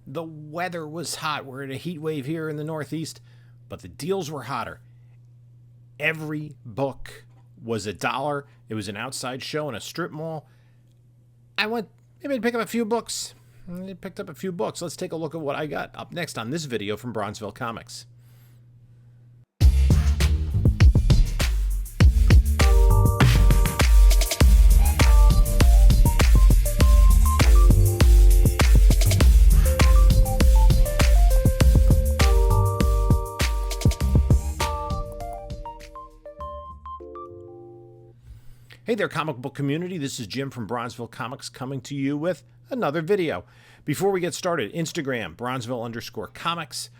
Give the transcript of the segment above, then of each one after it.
The weather was hot. We're in a heat wave here in the Northeast, but the deals were hotter. Every book was $1. It was an outside show in a strip mall. I went maybe to pick up a few books. I picked up a few books. Let's take a look at what I got up next on this video from Bronzeville Comics. Hey there, comic book community. This is Jim from Bronzeville Comics coming to you with another video. Before we get started, Instagram, Bronzeville_comics.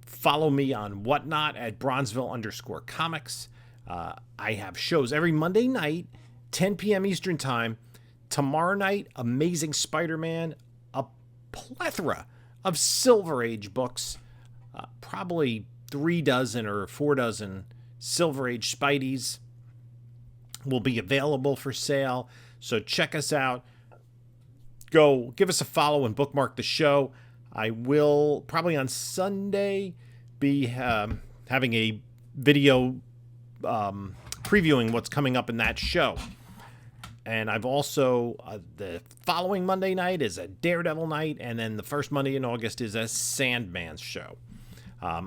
Follow me on Whatnot at Bronzeville_comics. I have shows every Monday night, 10 p.m. Eastern Time. Tomorrow night, Amazing Spider-Man, a plethora of Silver Age books, probably 3 dozen or 4 dozen Silver Age Spideys will be available for sale. So check us out. Go give us a follow and bookmark the show. I will probably on Sunday be having a video previewing what's coming up in that show. And I've also, the following Monday night is a Daredevil night, and then the first Monday in August is a Sandman show.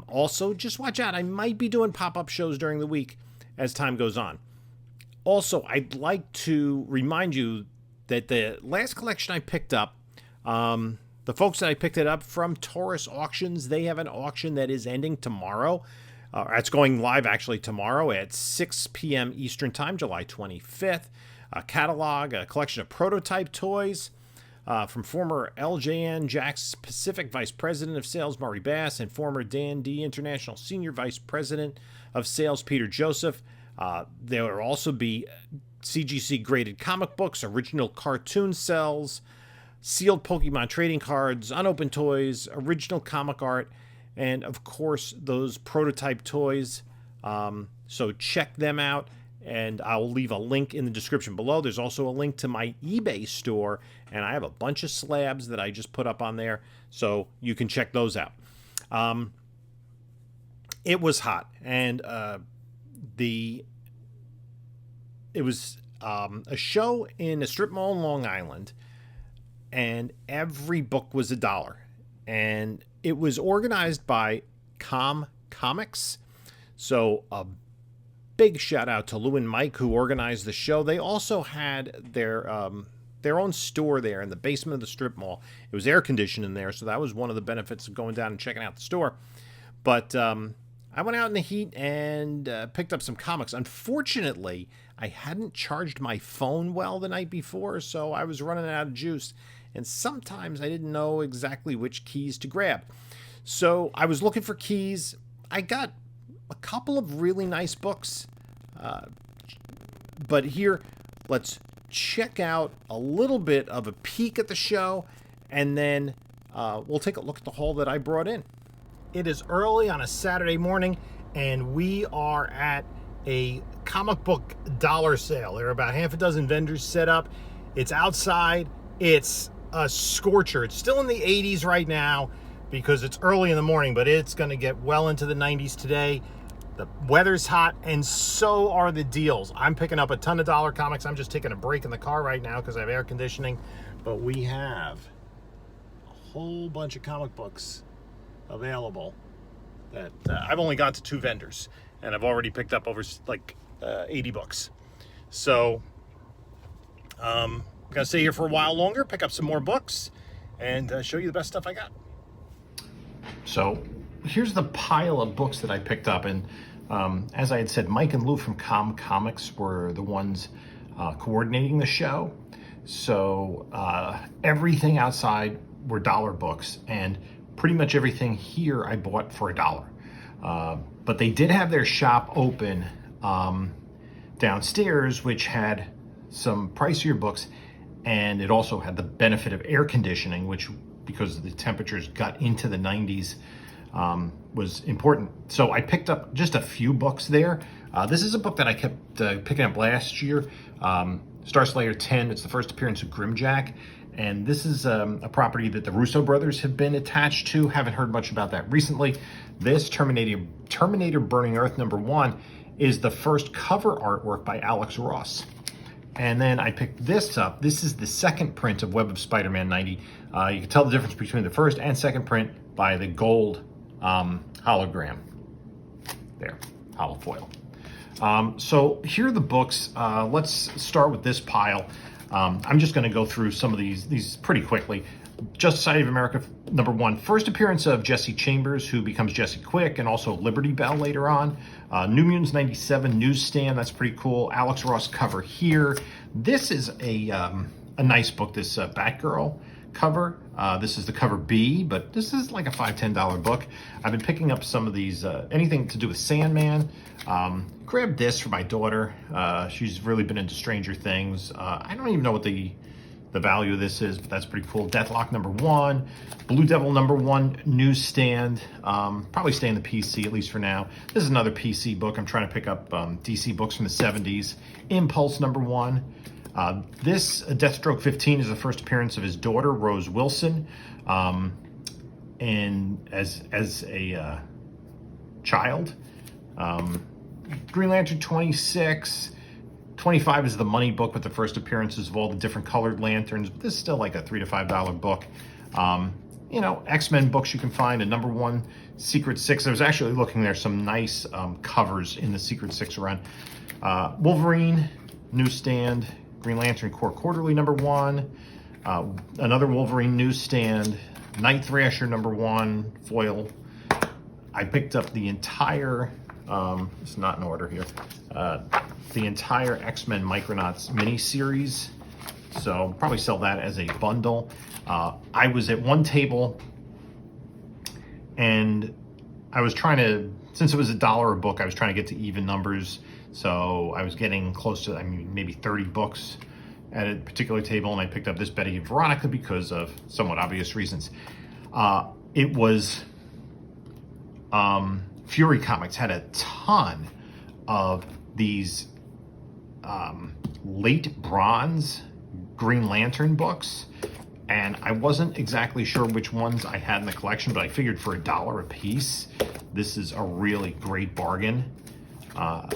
Also, just watch out. I might be doing pop-up shows during the week as time goes on. Also, I'd like to remind you that the last collection I picked up, the folks that I picked it up from, Taurus Auctions, they have an auction that is ending tomorrow. It's going live actually tomorrow at 6 p.m. Eastern Time, July 25th. A catalog, a collection of prototype toys from former LJN Jax Pacific Vice President of Sales Murray Bass and former Dan D International Senior Vice President of Sales Peter Joseph. There will also be CGC graded comic books, original cartoon cells, sealed Pokemon trading cards, unopened toys, original comic art, and of course those prototype toys. So check them out, and I'll leave a link in the description below. There's also a link to my eBay store, and I have a bunch of slabs that I just put up on there, so you can check those out. It was hot, and it was a show in a strip mall in Long Island, and every book was $1. And it was organized by Comics. So a big shout out to Lou and Mike who organized the show. They also had their own store there in the basement of the strip mall. It was air conditioned in there, so that was one of the benefits of going down and checking out the store. But I went out in the heat and picked up some comics. Unfortunately, I hadn't charged my phone well the night before, so I was running out of juice. And sometimes I didn't know exactly which keys to grab. So I was looking for keys. I got a couple of really nice books. But here, let's check out a little bit of a peek at the show, and then we'll take a look at the haul that I brought in. It is early on a Saturday morning, and we are at a comic book dollar sale. There are about half a dozen vendors set up. It's outside. It's a scorcher. It's still in the 80s right now because it's early in the morning, but it's going to get well into the 90s today. The weather's hot, and so are the deals. I'm picking up a ton of dollar comics. I'm just taking a break in the car right now because I have air conditioning, but we have a whole bunch of comic books available that I've only gone to 2 vendors, and I've already picked up over like 80 books. So I'm gonna stay here for a while longer, pick up some more books, and show you the best stuff I got. So here's the pile of books that I picked up, and as I had said, Mike and Lou from Comics were the ones coordinating the show. So everything outside were dollar books, and pretty much everything here I bought for $1. But they did have their shop open downstairs, which had some pricier books, and it also had the benefit of air conditioning, which, because the temperatures got into the 90s, was important. So I picked up just a few books there. This is a book that I kept picking up last year, Star Slayer 10. It's the first appearance of Grimjack, And this is a property that the Russo brothers have been attached to. Haven't heard much about that recently. This Terminator Burning Earth #1 is the first cover artwork by Alex Ross. And then I picked this up. This is the second print of Web of Spider-Man 90. You can tell the difference between the first and second print by the gold hologram. There, holofoil. So here are the books. Let's start with this pile. I'm just going to go through some of these pretty quickly. Just Society of America #1, first appearance of Jesse Chambers, who becomes Jesse Quick, and also Liberty Bell later on. New Mutants '97 newsstand, that's pretty cool. Alex Ross cover here. This is a nice book, this Batgirl cover. This is the cover B, but this is like a $5, $10 book. I've been picking up some of these, anything to do with Sandman. Grabbed this for my daughter. She's really been into Stranger Things. I don't even know what the value of this is, but that's pretty cool. Deathlock #1, Blue Devil #1 newsstand. Probably stay in the PC, at least for now. This is another PC book. I'm trying to pick up DC books from the 70s. Impulse #1. This Deathstroke 15 is the first appearance of his daughter, Rose Wilson, and as a child. Green Lantern 26. 25 is the money book with the first appearances of all the different colored lanterns. This is still like a $3 to $5 book. You know, X-Men books you can find, a #1 Secret Six. I was actually looking, there's some nice covers in the Secret Six run. Wolverine newsstand, Green Lantern Corps Quarterly #1, another Wolverine newsstand, Night Thrasher #1 foil. I picked up the entire, it's not in order here, the entire X-Men Micronauts miniseries. So probably sell that as a bundle. I was at one table and I was trying to, since it was $1 a book, I was trying to get to even numbers. So I was getting close to, I mean, maybe 30 books at a particular table, and I picked up this Betty and Veronica because of somewhat obvious reasons. It was, Fury Comics had a ton of these late bronze Green Lantern books, and I wasn't exactly sure which ones I had in the collection, but I figured for $1 a piece, this is a really great bargain.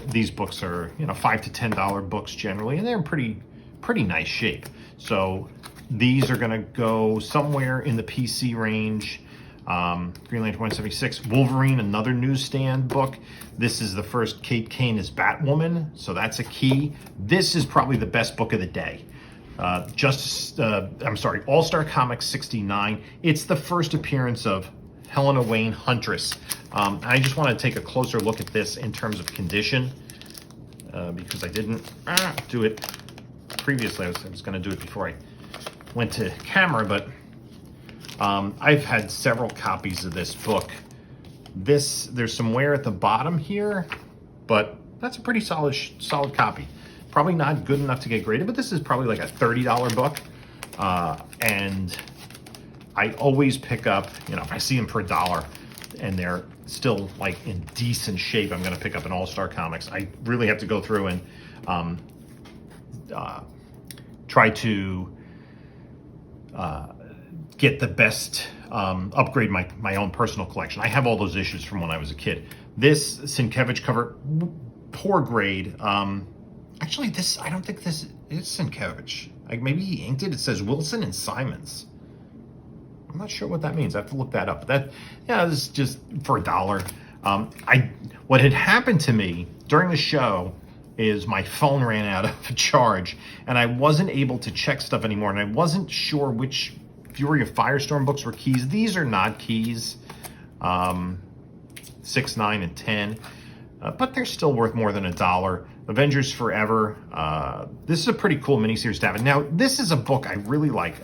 These books are, you know, $5 to $10 books generally, and they're in pretty nice shape. So these are going to go somewhere in the PC range. Green Lantern 176, Wolverine, another newsstand book. This is the first Kate Kane as Batwoman, so that's a key. This is probably the best book of the day. All-Star Comics 69. It's the first appearance of Helena Wayne Huntress. I just want to take a closer look at this in terms of condition, because I didn't do it previously. I was going to do it before I went to camera, but I've had several copies of this book. There's some wear at the bottom here, but that's a pretty solid copy. Probably not good enough to get graded, but this is probably like a $30 book. And I always pick up, you know, if I see them for $1 and they're still like in decent shape, I'm going to pick up an All-Star Comics. I really have to go through and try to get the best, upgrade my own personal collection. I have all those issues from when I was a kid. This Sienkiewicz cover, poor grade. Actually, this, I don't think this is Sienkiewicz. Like, maybe he inked it. It says Wilson and Simons. I'm not sure what that means. I have to look that up. That, yeah, this is just for $1. What had happened to me during the show is my phone ran out of charge, and I wasn't able to check stuff anymore, and I wasn't sure which Fury of Firestorm books were keys. These are not keys, 6, 9, and 10, but they're still worth more than $1. Avengers Forever. This is a pretty cool miniseries to have. Now, this is a book I really like.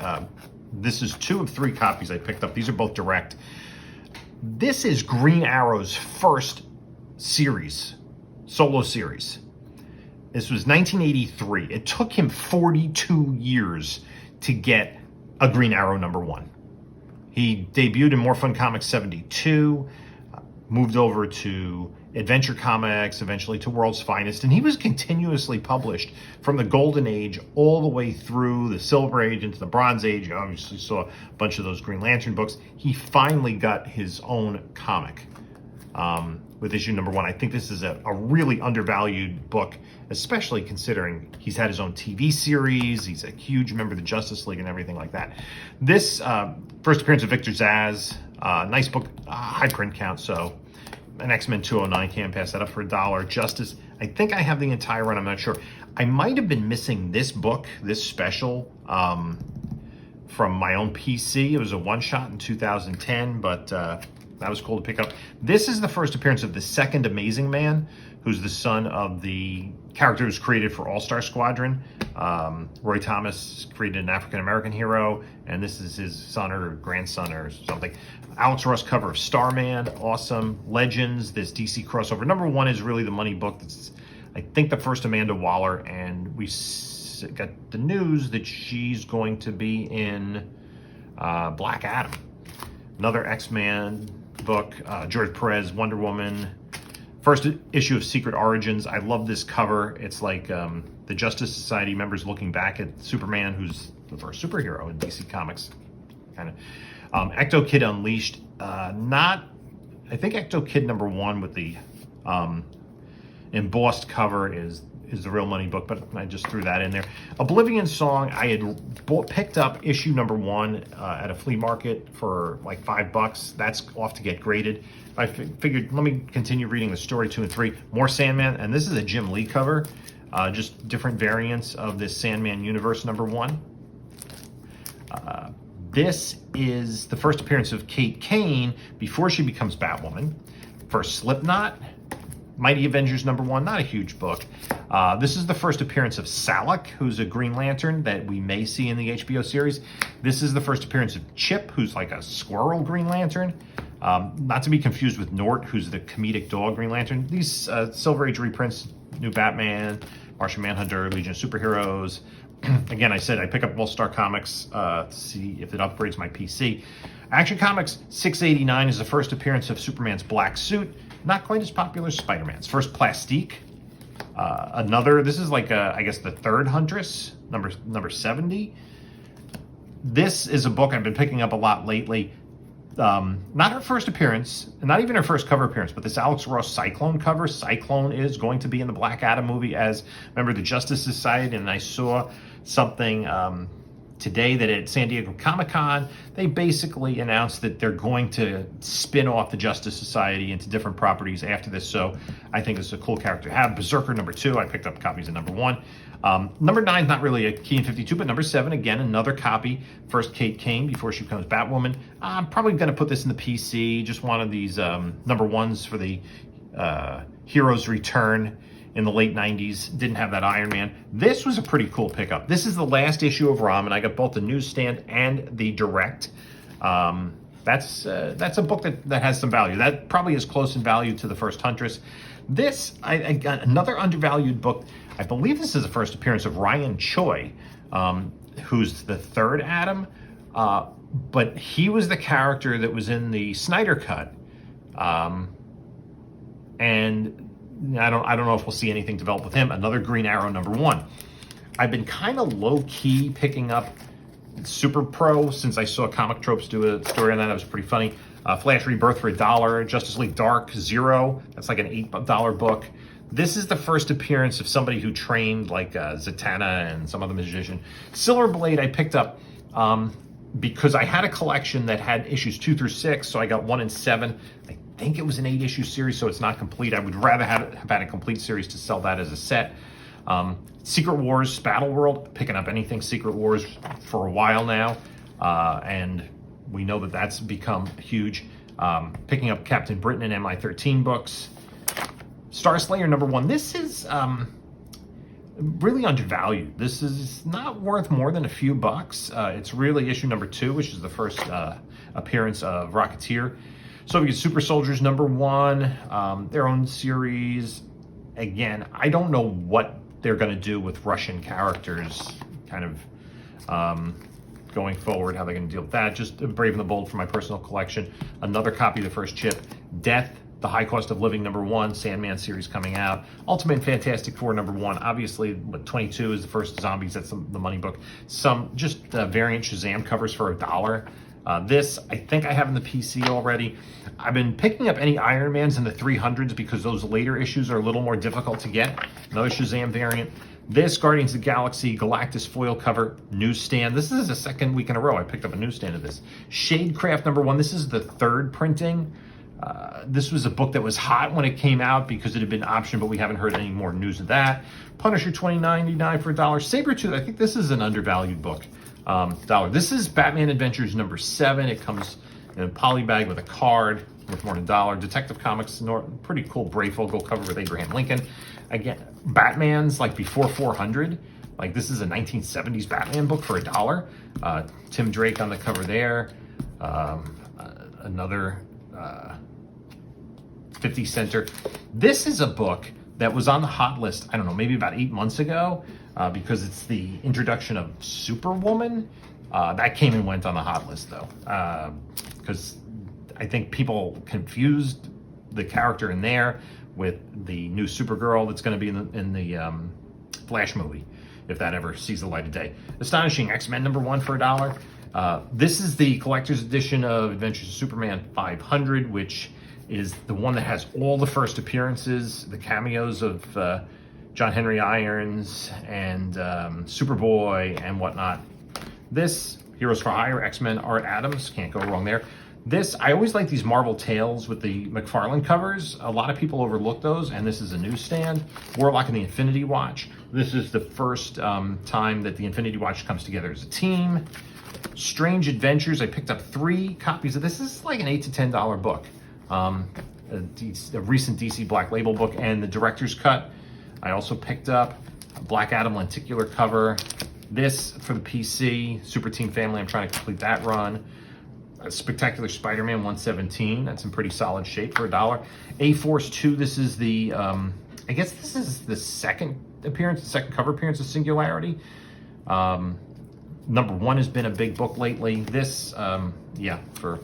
This is 2 of 3 copies I picked up. These are both direct. This is Green Arrow's first series, solo series. This was 1983. It took him 42 years to get a Green Arrow #1. He debuted in More Fun Comics 72, moved over to Adventure Comics, eventually to World's Finest, and he was continuously published from the Golden Age all the way through the Silver Age into the Bronze Age. You obviously saw a bunch of those Green Lantern books. He finally got his own comic with issue number 1. I think this is a really undervalued book, especially considering he's had his own TV series. He's a huge member of the Justice League and everything like that. This first appearance of Victor Zsasz, nice book, high print count, so an X-Men 209, can't pass that up for $1. Justice, I think I have the entire run, I'm not sure. I might have been missing this book, this special, from my own PC. It was a one-shot in 2010, but that was cool to pick up. This is the first appearance of the second Amazing Man, who's the son of the character who's created for All-Star Squadron. Roy Thomas created an African-American hero, and this is his son or grandson or something. Alex Ross cover of Starman, awesome. Legends, this DC crossover. Number 1 is really the money book. That's, I think, the first Amanda Waller, and we got the news that she's going to be in Black Adam. Another X-Men book, George Perez, Wonder Woman. First issue of Secret Origins. I love this cover. It's like the Justice Society members looking back at Superman, who's the first superhero in DC Comics. Kind of. Ecto Kid Unleashed. I think Ecto Kid number 1 with the embossed cover is the real money book, but I just threw that in there. Oblivion Song, I had picked up issue number 1 at a flea market for like $5. That's off to get graded. I figured, let me continue reading the story 2 and 3. More Sandman, and this is a Jim Lee cover. Just different variants of this Sandman universe number 1. This is the first appearance of Kate Kane before she becomes Batwoman. First Slipknot, Mighty Avengers number 1, not a huge book. This is the first appearance of Salak, who's a Green Lantern that we may see in the HBO series. This is the first appearance of Chip, who's like a squirrel Green Lantern. Not to be confused with Nort, who's the comedic dog Green Lantern. These Silver Age reprints, New Batman, Martian Manhunter, Legion of Superheroes. Again, I said I pick up All-Star Comics to see if it upgrades my PC. Action Comics 689 is the first appearance of Superman's black suit. Not quite as popular as Spider-Man's. First Plastique. This is like, I guess, the third Huntress, number 70. This is a book I've been picking up a lot lately. Not her first appearance, not even her first cover appearance, but this Alex Ross Cyclone cover. Cyclone is going to be in the Black Adam movie as a member of the Justice Society, and I saw something today that at San Diego Comic-Con, they basically announced that they're going to spin off the Justice Society into different properties after this, so I think this is a cool character to have. Berserker number 2, I picked up copies of number 1. Number 9 is not really a key in 52, but number 7, again, another copy. First Kate Kane before she becomes Batwoman. I'm probably going to put this in the PC, just one of these number 1s for the Heroes Return in the late 90s. Didn't have that Iron Man. This was a pretty cool pickup. This is the last issue of Ramen. I got both the newsstand and the direct. That's a book that has some value. That probably is close in value to the first Huntress. This, I got another undervalued book. I believe this is the first appearance of Ryan Choi, who's the third Adam. But he was the character that was in the Snyder Cut. And I don't know if we'll see anything develop with him. Another Green Arrow number 1. I've been kind of low-key picking up Super Pro since I saw Comic Tropes do a story on that. That was pretty funny. Flash Rebirth for $1. Justice League Dark, 0. That's like an $8 book. This is the first appearance of somebody who trained like Zatanna and some other magician. Silver Blade I picked up because I had a collection that had issues 2 through 6, so I got 1 and 7. I think it was an 8-issue series, so it's not complete. I would rather have had a complete series to sell that as a set. Secret Wars, Battle World, picking up anything Secret Wars for a while now, and we know that that's become huge. Picking up Captain Britain and MI13 books. Star Slayer number 1. This is really undervalued. This is not worth more than a few bucks. It's really issue number 2, which is the first appearance of Rocketeer. Soviet Super Soldiers number 1, their own series. Again, I don't know what they're going to do with Russian characters kind of going forward, how they're going to deal with that. Just Brave and the Bold for my personal collection. Another copy of the first Chip. Death, The High Cost of Living #1, Sandman series coming out. Ultimate Fantastic Four #1. Obviously, 22 is the first Zombies. That's the money book. Some just variant Shazam covers for $1. This, I think I have in the PC already. I've been picking up any Iron Mans in the 300s because those later issues are a little more difficult to get. Another Shazam variant. This, Guardians of the Galaxy, Galactus foil cover, newsstand. This is the second week in a row I picked up a newsstand of this. Shadecraft #1. This is the third printing. This was a book that was hot when it came out because it had been optioned, but we haven't heard any more news of that. Punisher $20.99 for $1. Sabretooth, I think this is an undervalued book. $1. This is Batman Adventures #7. It comes in a poly bag with a card worth more than $1. Detective Comics, pretty cool Breyfogle cover with Abraham Lincoln. Again, Batman's like before 400. Like this is a 1970s Batman book for $1. Tim Drake on the cover there. Another 50 center. This is a book that was on the hot list, I don't know, maybe about 8 months ago, because it's the introduction of Superwoman. That came and went on the hot list though, because I think people confused the character in there with the new Supergirl that's going to be in the Flash movie, if that ever sees the light of day. Astonishing X-Men #1 for $1. This is the collector's edition of Adventures of Superman 500, which is the one that has all the first appearances, the cameos of John Henry Irons and Superboy and whatnot. This, Heroes for Hire, X-Men, Art Adams, can't go wrong there. This, I always like these Marvel Tales with the McFarlane covers. A lot of people overlook those, and this is a newsstand. Warlock and the Infinity Watch. This is the first time that the Infinity Watch comes together as a team. Strange Adventures, I picked up 3 copies of this. This is like an $8 to $10 book. A recent DC Black Label book, and the director's cut. I also picked up a Black Adam lenticular cover. This for the PC, Super Team Family, I'm trying to complete that run. A Spectacular Spider-Man 117, that's in pretty solid shape for $1. A-Force 2, this is the, I guess this is the second cover appearance of Singularity. #1 has been a big book lately. This, yeah, for,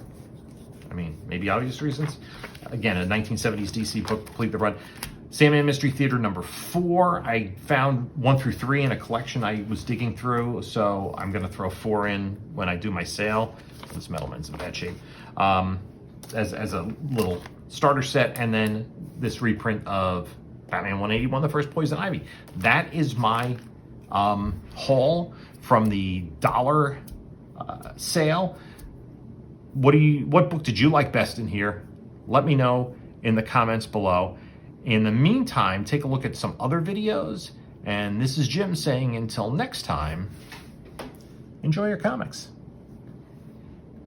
I mean, maybe obvious reasons. Again, a 1970s DC book, complete the run. Sandman Mystery Theater #4. I found 1 through 3 in a collection I was digging through, so I'm going to throw 4 in when I do my sale. This Metalman's in bad shape. As a little starter set, and then this reprint of Batman 181, The First Poison Ivy. That is my haul from the $1 sale. What book did you like best in here? Let me know in the comments below. In the meantime, take a look at some other videos. And this is Jim saying until next time, enjoy your comics.